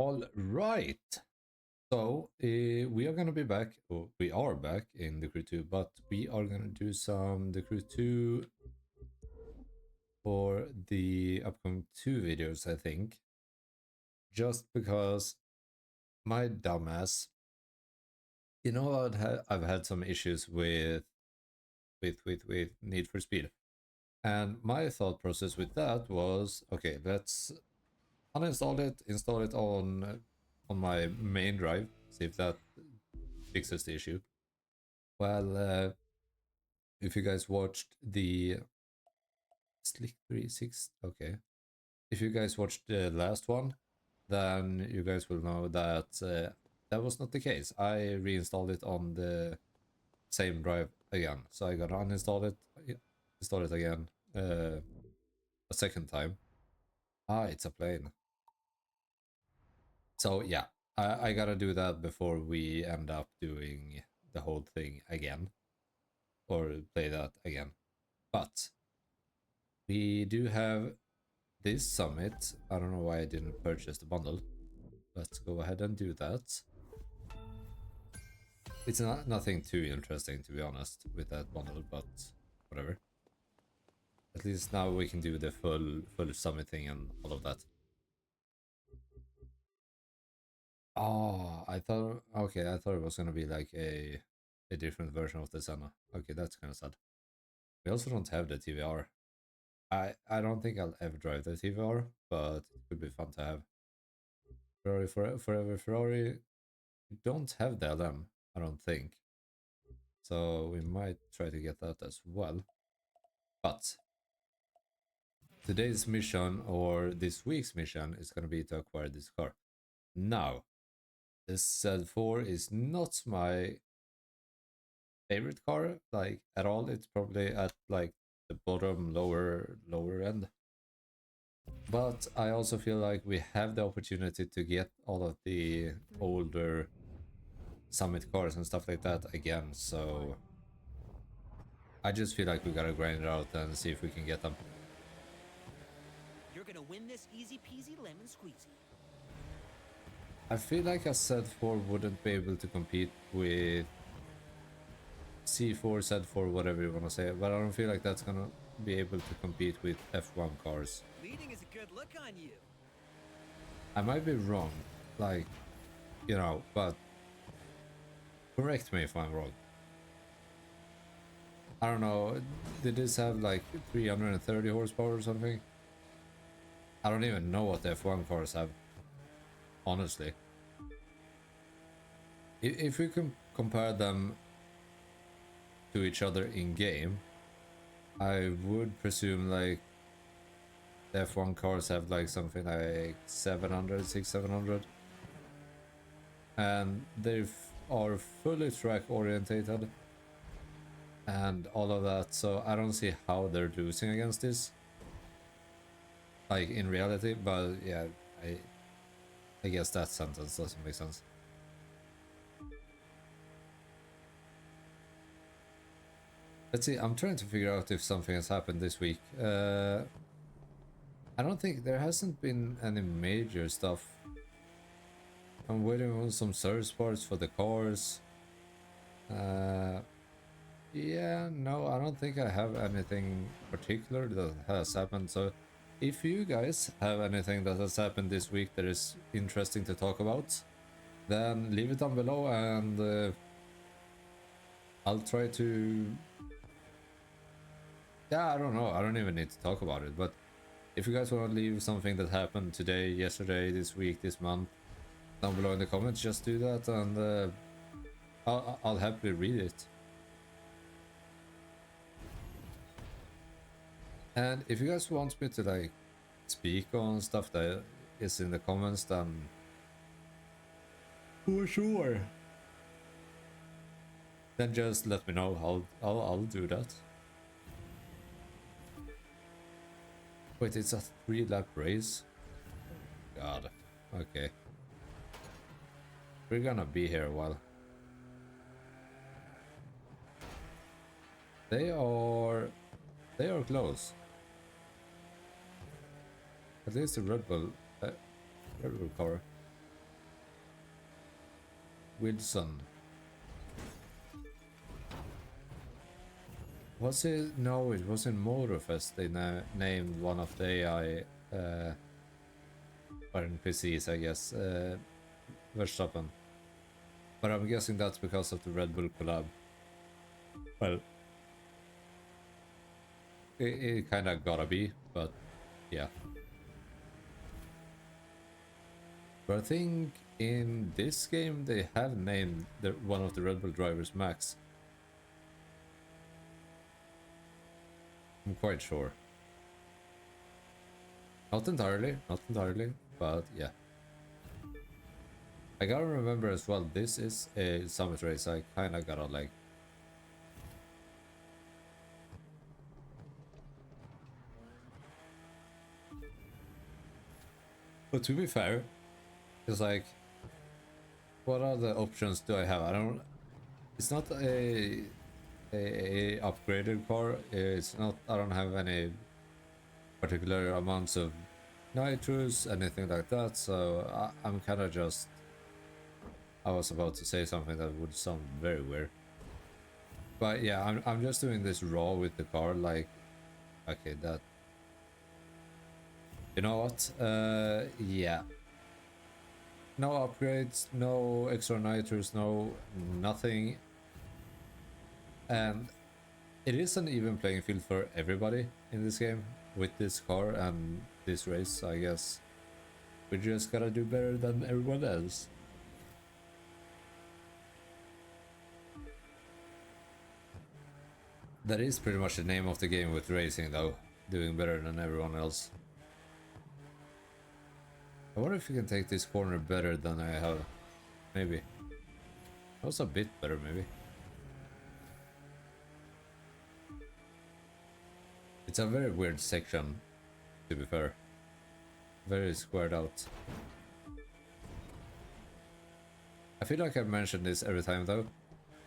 All right. So we are gonna be back, or we are back in the Crew 2, but we are gonna do some the Crew 2 for the upcoming 2 videos, I think. Just because my dumbass, I've had some issues with Need for Speed. And my thought process with that was, okay, let's uninstall it, install it on my main drive, see if that fixes the issue. Well, if you guys watched the Slick 36, okay. If you guys watched the last one, then you guys will know that that was not the case. I reinstalled it on the same drive again. So I gotta uninstall it, install it again a second time. Ah, it's a plane. So yeah, I gotta do that before we end up doing the whole thing again. Or play that again. But we do have this summit. I don't know why I didn't purchase the bundle. Let's go ahead and do that. It's nothing too interesting, to be honest, with that bundle, but whatever. At least now we can do the full summit thing and all of that. Oh, I thought it was gonna be like a different version of the Senna. Okay, that's kind of sad. We also don't have the TVR. I don't think I'll ever drive the TVR, but it could be fun to have. Ferrari forever Ferrari. We don't have the LM, I don't think. So we might try to get that as well. But today's mission, or this week's mission, is going to be to acquire this car. Now, this Z4 is not my favorite car, like at all. It's probably at like the bottom lower end. But I also feel like we have the opportunity to get all of the older Summit cars and stuff like that again, so I just feel like we gotta grind it out and see if we can get them. You're gonna win this easy peasy lemon squeezy. I feel like a Z4 wouldn't be able to compete with C4, Z4, whatever you want to say, but I don't feel like that's gonna be able to compete with F1 cars. Leading is a good look on you. I might be wrong, like, but correct me if I'm wrong. I don't know, did this have like 330 horsepower or something? I don't even know what the F1 cars have, honestly. If we can compare them to each other in game, I would presume like the F1 cars have like something like 700, 700, and they are fully track orientated and all of that, so I don't see how they're losing against this, like in reality. But yeah, I guess that sentence doesn't make sense. Let's see, I'm trying to figure out if something has happened this week. I don't think there hasn't been any major stuff. I'm waiting on some service parts for the cars. Yeah, no, I don't think I have anything particular that has happened. So if you guys have anything that has happened this week that is interesting to talk about, then leave it down below, and I'll try to... Yeah, I don't know. I don't even need to talk about it. But if you guys want to leave something that happened today, yesterday, this week, this month, down below in the comments, just do that, and I'll happily read it. And if you guys want me to like speak on stuff that is in the comments, then for sure, then just let me know. I'll do that. Wait, it's a 3-lap race? God. Okay. We're gonna be here a while. They are close. At least the Red Bull car. Wilson. Was it? No, it was in Motorfest. They named one of the AI or NPCs, I guess, Verstappen. But I'm guessing that's because of the Red Bull collab. Well, it kind of gotta be, but yeah. But I think in this game they have named one of the Red Bull drivers Max. I'm quite sure. Not entirely, but yeah. I gotta remember as well, this is a summit race, I kinda gotta like... But to be fair, it's like, what other options do I have? I don't... It's not a upgraded car, it's not... I don't have any particular amounts of nitrous, anything like that, so I'm kinda just... I was about to say something that would sound very weird. But yeah, I'm just doing this raw with the car, like... Okay, that... You know what? Yeah. No upgrades, no extra nitrous, no nothing. And it is an even playing field for everybody in this game with this car and this race, I guess. We just gotta do better than everyone else. That is pretty much the name of the game with racing though, doing better than everyone else. I wonder if you can take this corner better than I have. Maybe. That was a bit better, maybe. It's a very weird section, to be fair. Very squared out. I feel like I've mentioned this every time though,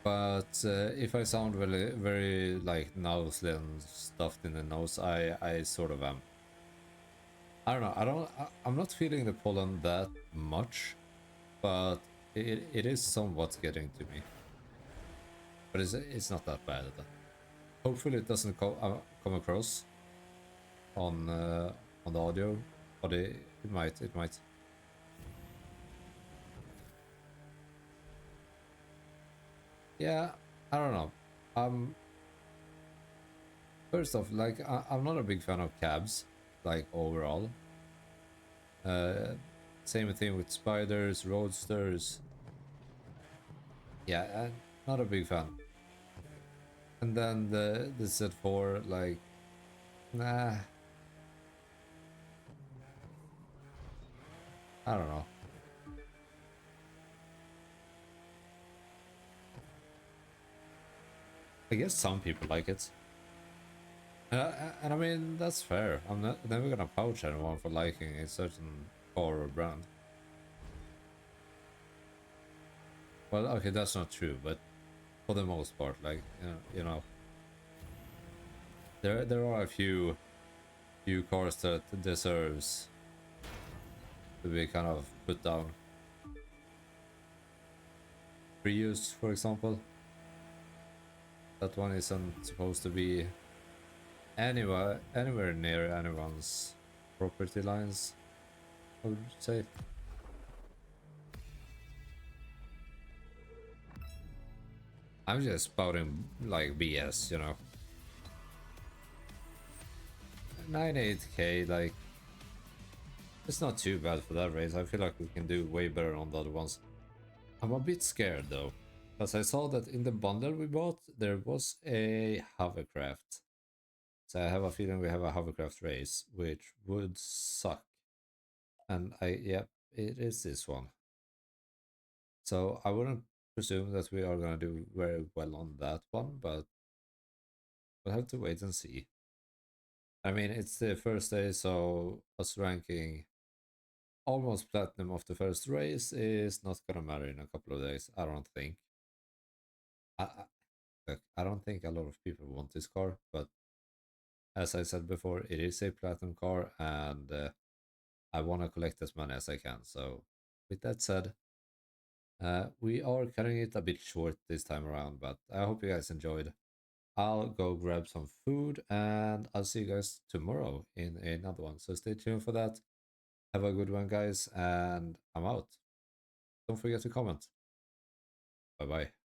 but if I sound very like nosy and stuffed in the nose, I sort of am. I don't know. I'm not feeling the pollen that much, but it is somewhat getting to me. But it's not that bad. Hopefully it doesn't come across on the audio, but it might. It might. Yeah, I don't know. First off, like I'm not a big fan of cabs, like overall. Same thing with spiders, roadsters. Yeah, not a big fan. And then the Z4, like, nah. I don't know. I guess some people like it. And I mean, that's fair. I'm never gonna pouch anyone for liking a certain car or brand. Well, okay, that's not true, but for the most part, like, there are a few cars that deserves to be kind of put down. Prius, for example. That one isn't supposed to be anywhere near anyone's property lines, I would say. I'm just spouting like BS, 98k, like, it's not too bad for that race. I feel like we can do way better on the other ones. I'm a bit scared though, because I saw that in the bundle we bought there was a hovercraft. So I have a feeling we have a hovercraft race, which would suck. And yep, it is this one. So I wouldn't presume that we are gonna do very well on that one, but we'll have to wait and see. I mean, it's the first day, so us ranking almost platinum of the first race is not gonna matter in a couple of days, I don't think. Look, I don't think a lot of people want this car, but as I said before, it is a platinum car, and I want to collect as many as I can. So, with that said, We are cutting it a bit short this time around, but I hope you guys enjoyed. I'll go grab some food and I'll see you guys tomorrow in another one. So stay tuned for that. Have a good one, guys, and I'm out. Don't forget to comment. Bye bye.